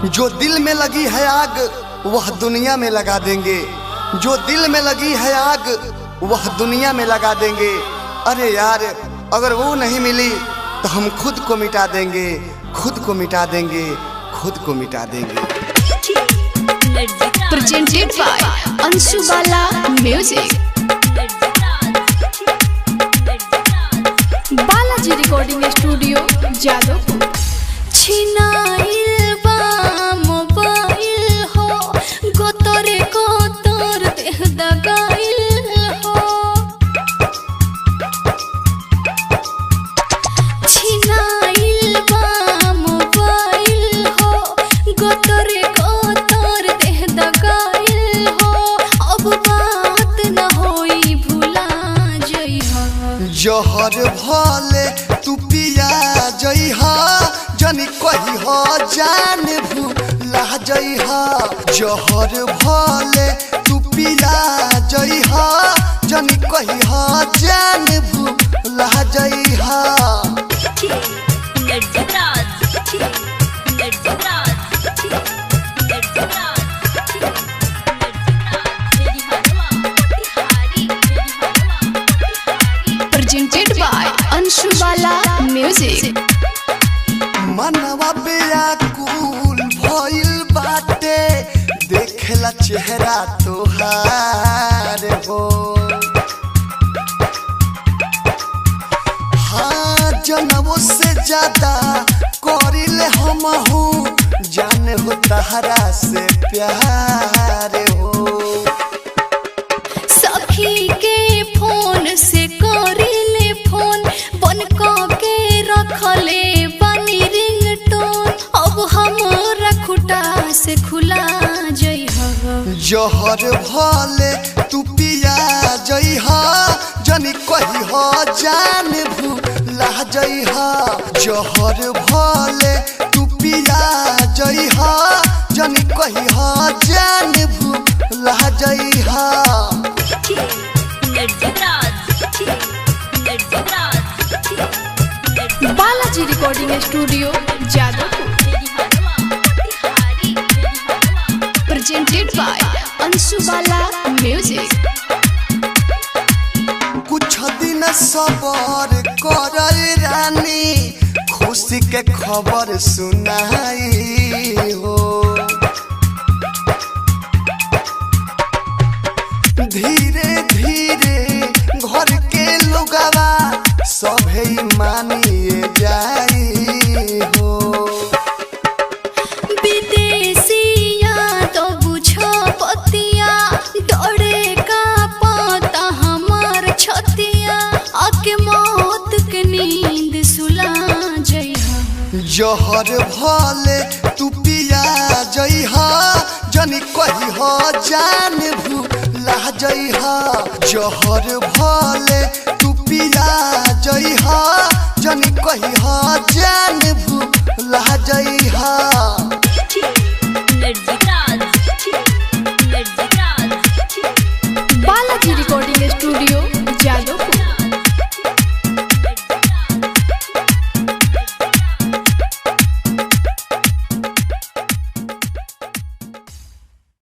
जो दिल में लगी है आग वह दुनिया में लगा देंगे। जो दिल में लगी है आग वह दुनिया में लगा देंगे। अरे यार अगर वो नहीं मिली तो हम खुद को मिटा देंगे, खुद को मिटा देंगे, खुद को मिटा देंगे। Presented by Anshu Bala Music. Balaji recording studio Jadavpur. छिनाइल बा मोबाइल हो गोतरे गोतर देह दगाइल हो। छिनाइल बा मोबाइल हो गोतरे गोतर देह दगाइल हो। अब बात न होई भुला जइहा। जहर भले तू पिया जइहा जनी कही हो जान भूला जइहा। जहर भले तू पिया जइहा जनी कही हो जान भूला जइहा। Presented by Anshu Bala Music. मनवा बेअकुल भइल बाटे देखेला चेहरा तोहार हो। हाँ जनवों से ज्यादा करिले हमहू जान हो तहरा से प्यार हो। सखी के फोन से करिले फोन बन के रखले बनी रिंगटोन। अब हमरा खुटा से खुला जइहा। जहर भले तू पिया जइहा जनी कही हो जान भूला जइहा। जहर भले तू पिया जइहा जनी कही हो जान भूला जइहा। Balaji recording studio Jadavpur. Presented by Anshu Bala Music. कुछ दिन सबर कर रानी खुशी के खबर सुनाई हो। धीरे धीरे घर के लोगवा सभे मानिए जाई हो। विदेशिया तो बुझो पतिया डरे का पता हमार छतिया। आके मौत के नींद सुला जइहा। जहर भले तू पिया जइहा जनी कही हो जान भूला जइहा। जहर भले